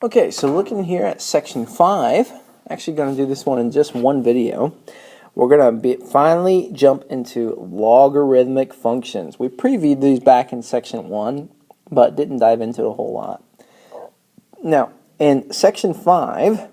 Okay, so looking here at section 5, actually going to do this one in just one video. We're going to finally jump into logarithmic functions. We previewed these back in section 1, but didn't dive into a whole lot. Now, in section 5,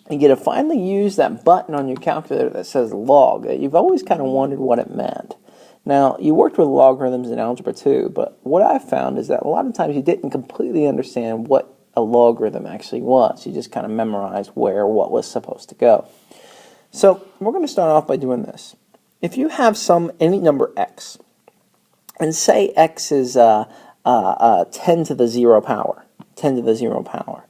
you get to finally use that button on your calculator that says log. You've always kind of wondered what it meant. Now, you worked with logarithms in algebra too, but what I found is that a lot of times you didn't completely understand what a logarithm actually was. You just kind of memorized where what was supposed to go. So we're going to start off by doing this. If you have any number x, and say x is 10 to the 0 power, 10 to the 0 power,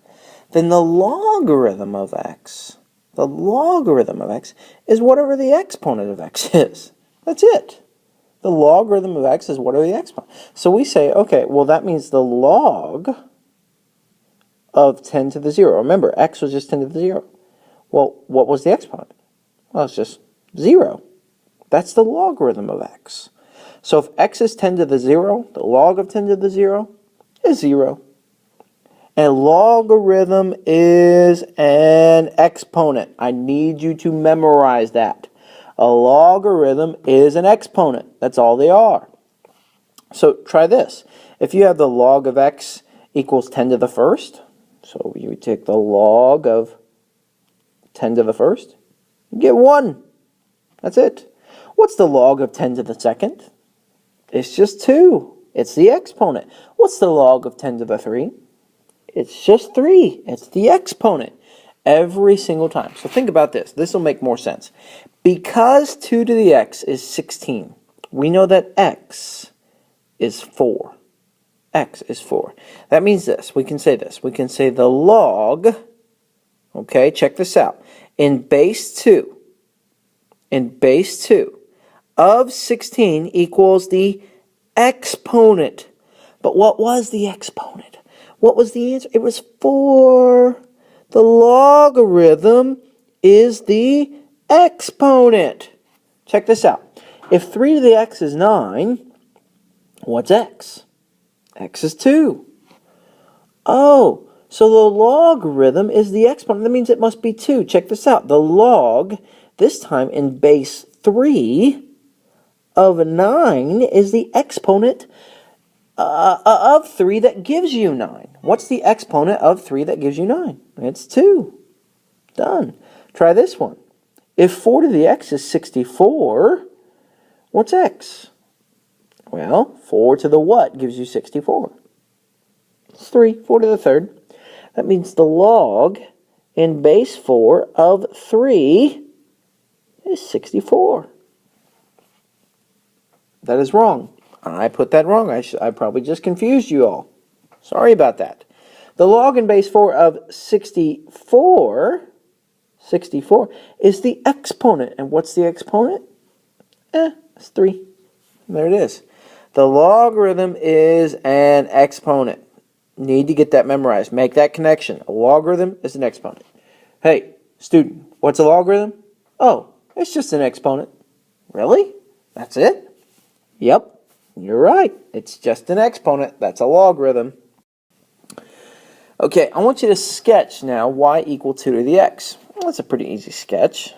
then the logarithm of x is whatever the exponent of x is. That's it. The logarithm of x is whatever the exponent. So we say, okay, well that means the log of 10 to the 0. Remember, x was just 10 to the 0. Well, what was the exponent? Well, it's just 0. That's the logarithm of x. So if x is 10 to the 0, the log of 10 to the 0 is 0. And logarithm is an exponent. I need you to memorize that. A logarithm is an exponent. That's all they are. So try this. If you have the log of x equals 10 to the first, so you take the log of 10 to the first, you get 1. That's it. What's the log of 10 to the second? It's just 2. It's the exponent. What's the log of 10 to the 3? It's just 3. It's the exponent. Every single time. So think about this. This will make more sense. Because 2 to the x is 16, we know that x is 4. X is 4. That means this. We can say this. We can say the log, okay, check this out, in base 2, of 16 equals the exponent. But what was the exponent? What was the answer? It was 4. The logarithm is the exponent. Check this out. If 3 to the x is 9, what's x? X is 2. Oh, so the logarithm is the exponent. That means it must be 2. Check this out. The log, this time in base 3 of 9, is the exponent of 3 that gives you 9. What's the exponent of 3 that gives you 9? It's 2. Done. Try this one. If 4 to the x is 64, what's x? Well, 4 to the what gives you 64? It's 3. 4 to the third. That means the log in base 4 of 3 is 64. That is wrong. I put that wrong. I probably just confused you all. Sorry about that. The log in base 4 of 64 is the exponent. And what's the exponent? It's 3. There it is. The logarithm is an exponent. Need to get that memorized. Make that connection. A logarithm is an exponent. Hey, student, what's a logarithm? Oh, it's just an exponent. Really? That's it? Yep, you're right. It's just an exponent. That's a logarithm. Okay, I want you to sketch now y equal 2 to the x. Well, that's a pretty easy sketch.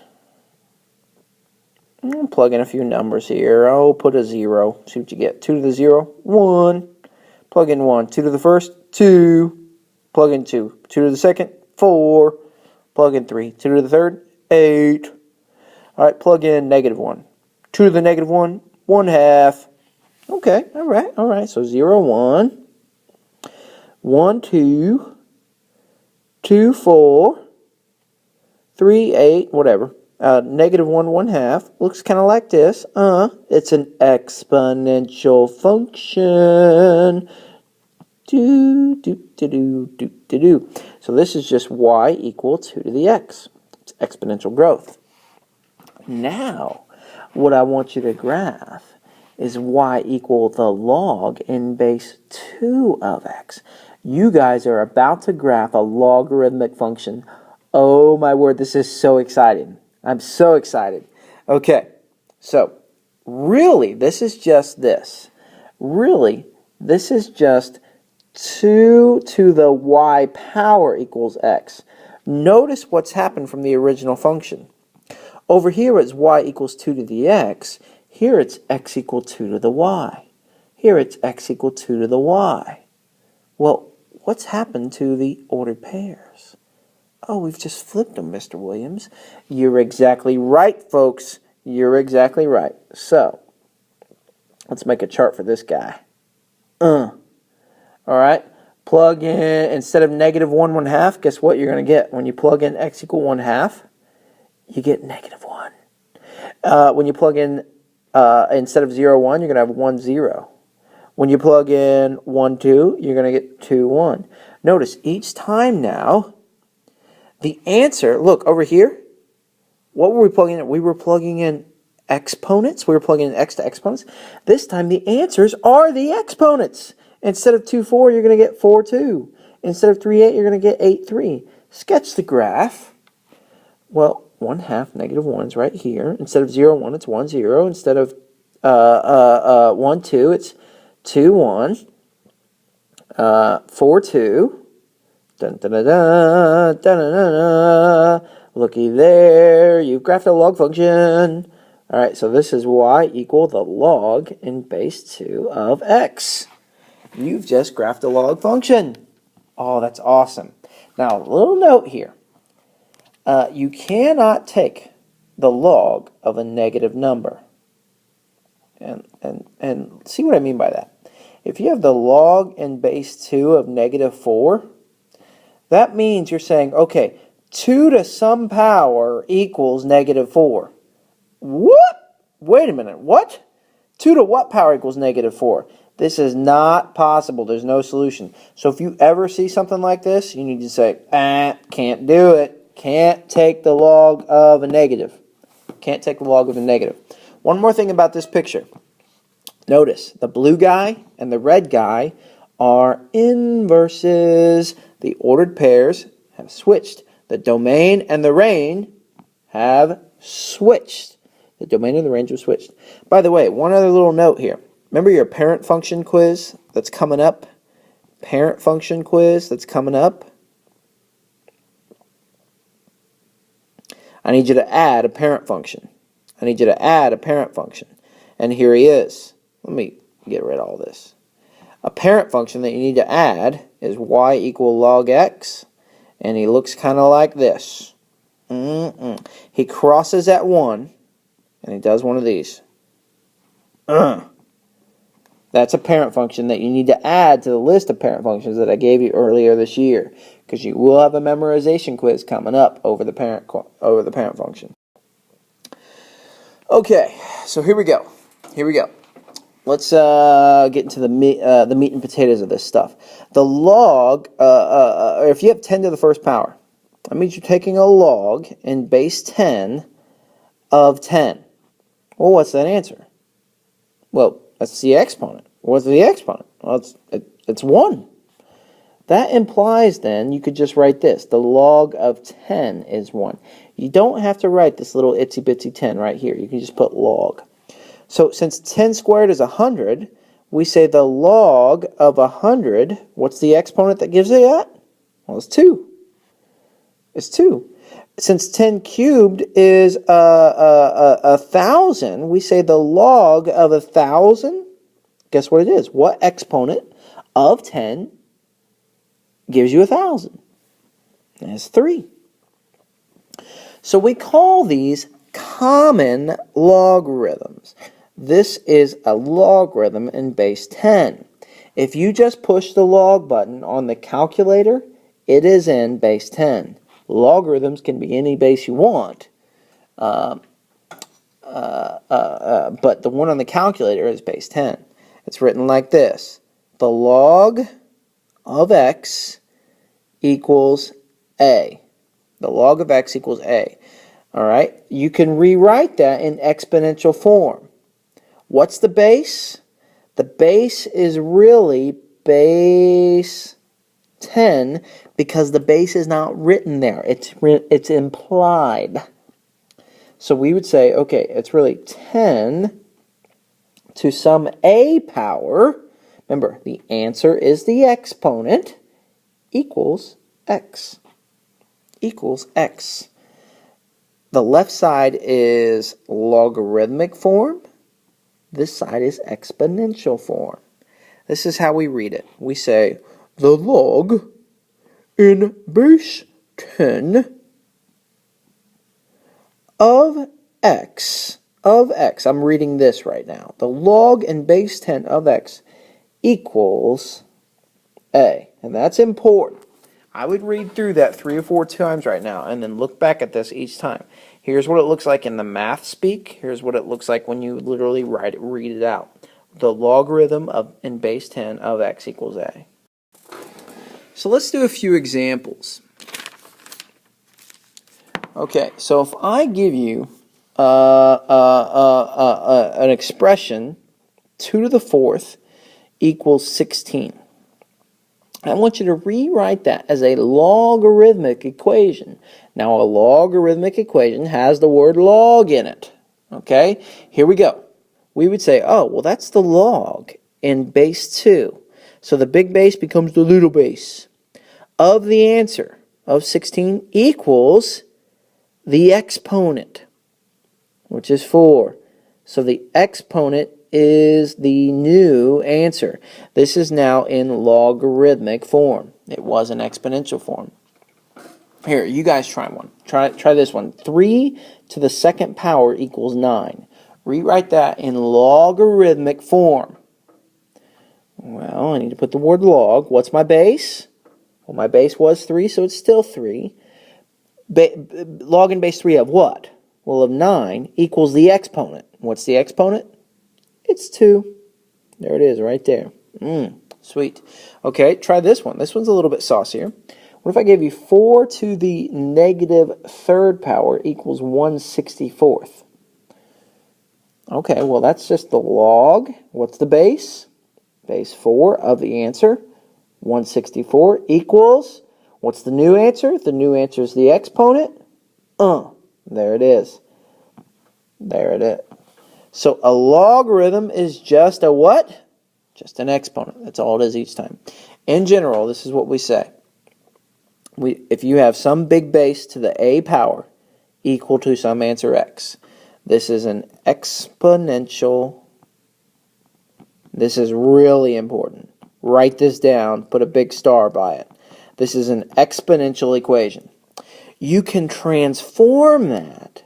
I'll plug in a few numbers here. Oh, put a 0. See what you get. 2 to the 0, 1. Plug in 1. 2 to the first, 2. Plug in 2. 2 to the second, 4. Plug in 3. 2 to the third, 8. All right, plug in negative 1. 2 to the negative 1, 1/2. Okay, all right. So 0, 1. 1, 2. 2, 4. 3, 8, whatever. Negative 1, 1/2. Looks kind of like this. It's an exponential function. So this is just y equal 2 to the x. It's exponential growth. Now, what I want you to graph is y equal the log in base 2 of x. You guys are about to graph a logarithmic function. Oh my word, this is so exciting. I'm so excited. Okay, so really, this is just this. Really, this is just 2 to the y power equals x. Notice what's happened from the original function. Over here it's y equals 2 to the x. Here it's x equal 2 to the y. Here it's x equal 2 to the y. Well, what's happened to the ordered pairs? Oh, we've just flipped them, Mr. Williams. You're exactly right, folks. You're exactly right. So, let's make a chart for this guy. All right. Plug in, instead of negative 1 1/2, guess what you're going to get? When you plug in x equal 1/2, you get negative 1. When you plug in, instead of 0 1, you're going to have 1 0. When you plug in 1 2, you're going to get 2 1. Notice, each time now, the answer, look, over here, what were we plugging in? We were plugging in exponents. We were plugging in x to exponents. This time, the answers are the exponents. Instead of 2 4, you're going to get 4 2. Instead of 3 8, you're going to get 8 3. Sketch the graph. Well, 1/2, negative 1 is right here. Instead of 0 1, it's 1 0. Instead of 1 2, it's 2 1. 4 2. Dun, dun, dun, dun, dun, dun, dun. Looky there. You've graphed a log function. All right, so this is y equal the log in base 2 of x. You've just graphed a log function. Oh, that's awesome. Now, a little note here. You cannot take the log of a negative number. And see what I mean by that. If you have the log in base 2 of negative 4, that means you're saying, okay, 2 to some power equals negative 4. What? Wait a minute. What? 2 to what power equals negative 4? This is not possible. There's no solution. So if you ever see something like this, you need to say, can't do it. Can't take the log of a negative. Can't take the log of a negative. One more thing about this picture. Notice, the blue guy and the red guy are inverses. The ordered pairs have switched. The domain and the range have switched. The domain and the range have switched. By the way, one other little note here. Remember your parent function quiz that's coming up? Parent function quiz that's coming up? I need you to add a parent function. I need you to add a parent function. And here he is. Let me get rid of all this. A parent function that you need to add is y equal log x. And he looks kind of like this. He crosses at 1. And he does one of these. That's a parent function that you need to add to the list of parent functions that I gave you earlier this year, because you will have a memorization quiz coming up over the parent function. Okay, so here we go. Here we go. Let's get into the meat and potatoes of this stuff. The log, if you have 10 to the first power, that means you're taking a log in base 10 of 10. Well, what's that answer? Well, that's the exponent. What's the exponent? Well, it's 1. That implies then you could just write this. The log of 10 is 1. You don't have to write this little itsy bitsy 10 right here. You can just put log. So since 10 squared is 100, we say the log of 100, what's the exponent that gives it that? Well, it's 2. It's 2. Since 10 cubed is 1,000, we say the log of 1,000, guess what it is? What exponent of 10 gives you 1,000? It's 3. So we call these common logarithms. This is a logarithm in base 10. If you just push the log button on the calculator, it is in base 10. Logarithms can be any base you want, but the one on the calculator is base 10. It's written like this. The log of x equals a. The log of x equals a. All right? You can rewrite that in exponential form. What's the base? The base is really base 10 because the base is not written there. It's implied. So we would say, okay, it's really 10 to some a power Remember, the answer is the exponent equals x. Equals x. The left side is logarithmic form. This side is exponential form. This is how we read it. We say the log in base 10 of x. I'm reading this right now. The log in base 10 of x equals a. And that's important. I would read through that 3 or 4 times right now and then look back at this each time. Here's what it looks like in the math speak. Here's what it looks like when you literally read it out. The logarithm in base 10 of x equals a. So let's do a few examples. Okay, so if I give you an expression, 2 to the 4th equals 16. I want you to rewrite that as a logarithmic equation. Now, a logarithmic equation has the word log in it. Okay, here we go. We would say, oh, well, that's the log in base 2. So the big base becomes the little base of the answer of 16 equals the exponent, which is 4. So the exponent is the new answer. This is now in logarithmic form. It was in exponential form. Here, you guys try one. Try this one. 3 to the 2nd power equals 9. Rewrite that in logarithmic form. Well, I need to put the word log. What's my base? Well, my base was 3, so it's still 3. Log in base 3 of what? Well, of 9 equals the exponent. What's the exponent? It's 2. There it is, right there. Sweet. Okay, try this one. This one's a little bit saucier. What if I gave you 4 to the negative 3rd power equals 1/64? Okay, well, that's just the log. What's the base? Base 4 of the answer. 1/64 equals, what's the new answer? The new answer is the exponent. There it is. There it is. So a logarithm is just a what? Just an exponent. That's all it is each time. In general, this is what we say. If you have some big base to the a power equal to some answer x, this is an exponential. This is really important. Write this down. Put a big star by it. This is an exponential equation. You can transform that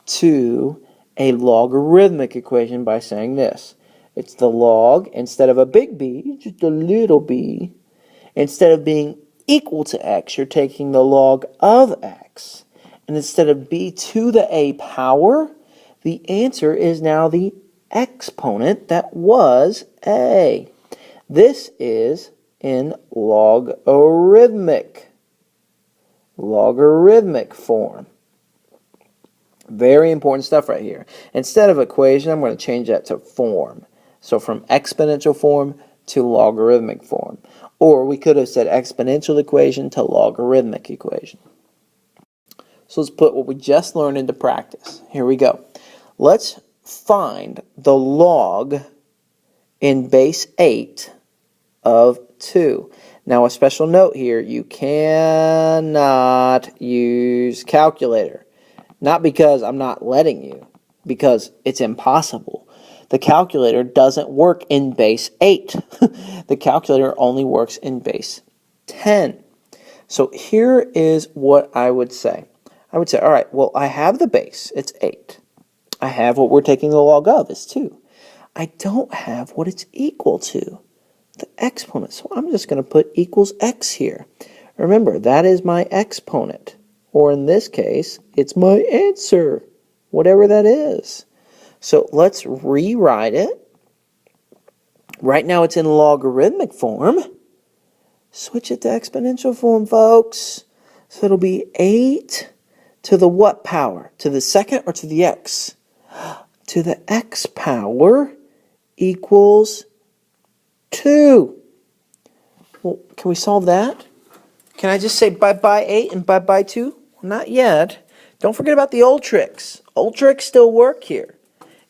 to a logarithmic equation by saying this. It's the log, instead of a big B, just a little b. Instead of being equal to x, you're taking the log of x. And instead of b to the a power, the answer is now the exponent that was a. This is in logarithmic form. Very important stuff right here. Instead of equation, I'm going to change that to form. So from exponential form to logarithmic form. Or we could have said exponential equation to logarithmic equation. So let's put what we just learned into practice. Here we go. Let's find the log in base 8 of 2. Now, a special note here, you cannot use calculator. Not because I'm not letting you, because it's impossible. The calculator doesn't work in base 8. The calculator only works in base 10. So here is what I would say. I would say, all right, well, I have the base. It's 8. I have what we're taking the log of is 2. I don't have what it's equal to, the exponent. So I'm just going to put equals x here. Remember, that is my exponent. Or in this case, it's my answer, whatever that is. So let's rewrite it. Right now it's in logarithmic form. Switch it to exponential form, folks. So it'll be 8 to the what power? To the 2nd or to the x? To the x power equals 2. Well, can we solve that? Can I just say bye-bye 8 and bye-bye 2? Not yet. Don't forget about the old tricks. Old tricks still work here.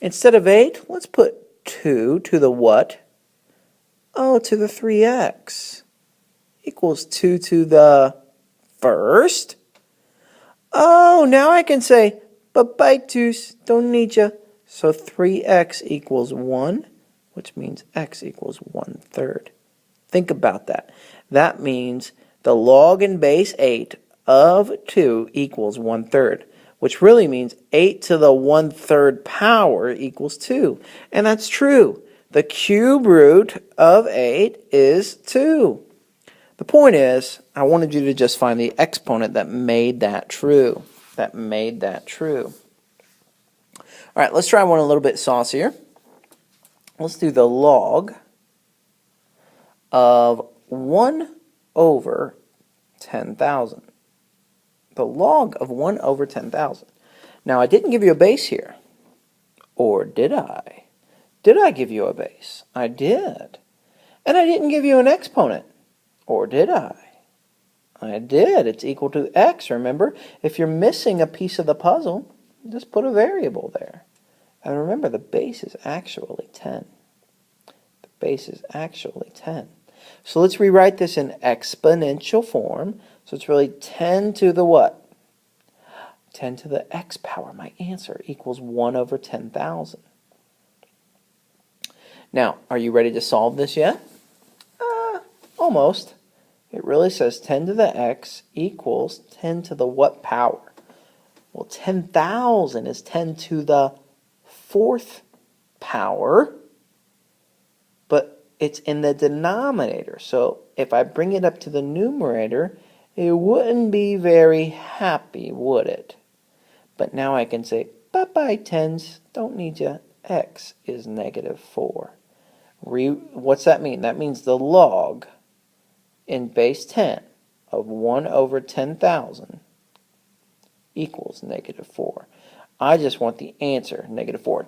Instead of 8, let's put 2 to the what? Oh, to the 3x equals 2 to the first. Oh, now I can say, but by 2, don't need ya. So 3x equals 1, which means x equals 1/3. Think about that. That means the log in base 8 of 2 equals 1/3, which really means 8 to the 1/3 power equals 2. And that's true. The cube root of 8 is 2. The point is, I wanted you to just find the exponent that made that true. That made that true. All right, let's try one a little bit saucier. Let's do the log of 1 over 10,000. The log of 1 over 10,000. Now, I didn't give you a base here. Or did I? Did I give you a base? I did. And I didn't give you an exponent. Or did I? I did. It's equal to x, remember? If you're missing a piece of the puzzle, just put a variable there. And remember, the base is actually 10. The base is actually 10. So let's rewrite this in exponential form. So it's really 10 to the what? 10 to the x power. My answer equals 1 over 10,000. Now, are you ready to solve this yet? Almost. It really says 10 to the x equals 10 to the what power? Well, 10,000 is 10 to the 4th power, but it's in the denominator. So if I bring it up to the numerator, it wouldn't be very happy, would it? But now I can say, bye-bye tens, don't need ya. X is -4. What's that mean? That means the log in base 10 of 1 over 10,000 equals -4. I just want the answer, -4.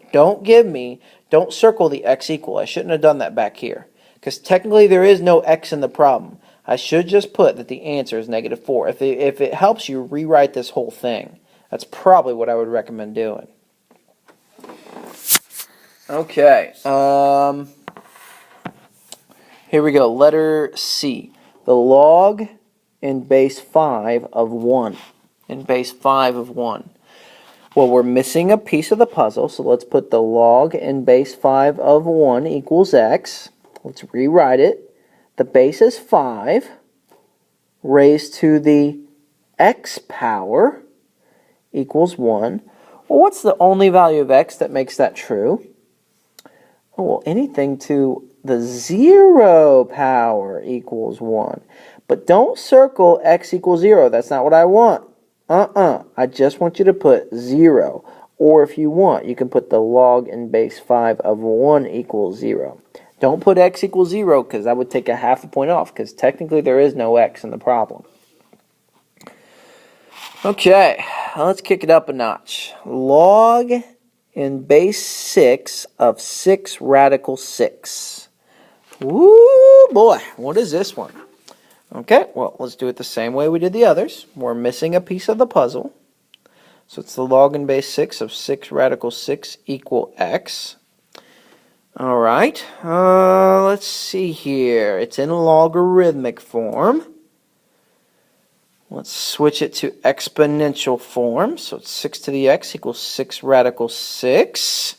Don't circle the x equal. I shouldn't have done that back here, because technically there is no x in the problem. I should just put that the answer is -4. If it helps you rewrite this whole thing, that's probably what I would recommend doing. Okay, here we go, letter C. The log in base 5 of 1. In base 5 of 1. Well, we're missing a piece of the puzzle, so let's put the log in base 5 of 1 equals x. Let's rewrite it. The base is 5 raised to the x power equals 1. Well, what's the only value of x that makes that true? Oh, well, anything to the 0 power equals 1. But don't circle x equals 0. That's not what I want. I just want you to put 0. Or if you want, you can put the log in base 5 of 1 equals 0. Don't put x equals 0, because that would take a half a point off, because technically there is no x in the problem. Okay, let's kick it up a notch. Log in base 6 of 6 radical 6. Woo boy, what is this one? Okay, well, let's do it the same way we did the others. We're missing a piece of the puzzle. So it's the log in base 6 of 6 radical 6 equal x. All right, let's see here. It's in logarithmic form. Let's switch it to exponential form. So it's 6 to the x equals 6 radical 6.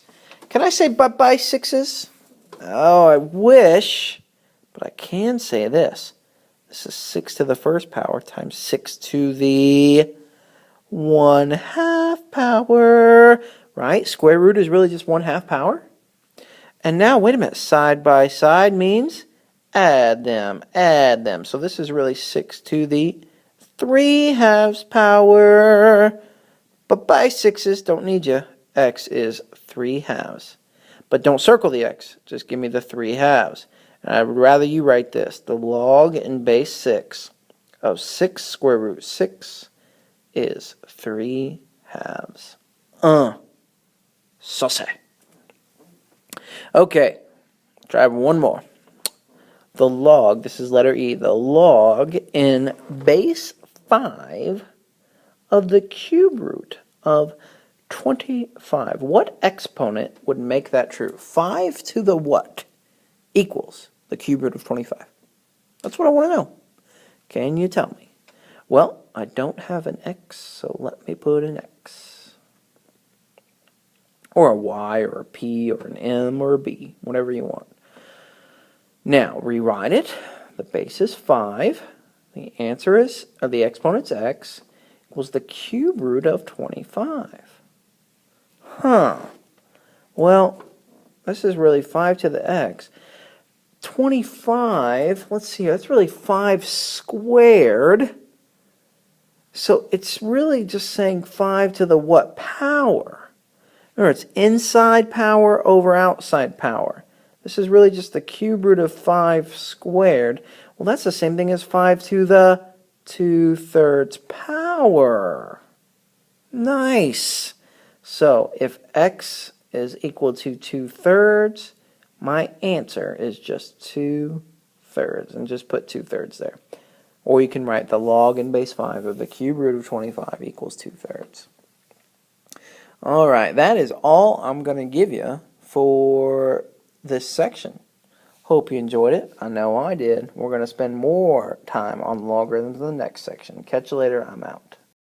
Can I say bye-bye sixes? Oh, I wish, but I can say this. This is 6 to the first power times 6 to the 1/2 power, right? Square root is really just 1/2 power. And now, wait a minute, side by side means add them. So this is really 6 to the 3/2 power. But by sixes, don't need you. X is 3/2. But don't circle the x, just give me the 3/2. And I would rather you write this. The log in base 6 of 6 square root 6 is 3/2. Sauce. Okay, try one more. The log, this is letter E, the log in base 5 of the cube root of 25. What exponent would make that true? 5 to the what equals the cube root of 25? That's what I want to know. Can you tell me? Well, I don't have an x, so let me put an x. Or a y, or a p, or an m, or a b, whatever you want. Now, rewrite it. The base is 5. The answer is, or the exponent's x, equals the cube root of 25. Huh. Well, this is really 5 to the x. 25, let's see, that's really 5 squared. So it's really just saying 5 to the what power? Remember, it's inside power over outside power. This is really just the cube root of 5 squared. Well, that's the same thing as 5 to the 2/3 power. Nice. So if x is equal to 2/3, my answer is just 2/3, and just put 2/3 there. Or you can write the log in base 5 of the cube root of 25 equals 2/3. Alright, that is all I'm going to give you for this section. Hope you enjoyed it. I know I did. We're going to spend more time on logarithms in the next section. Catch you later. I'm out.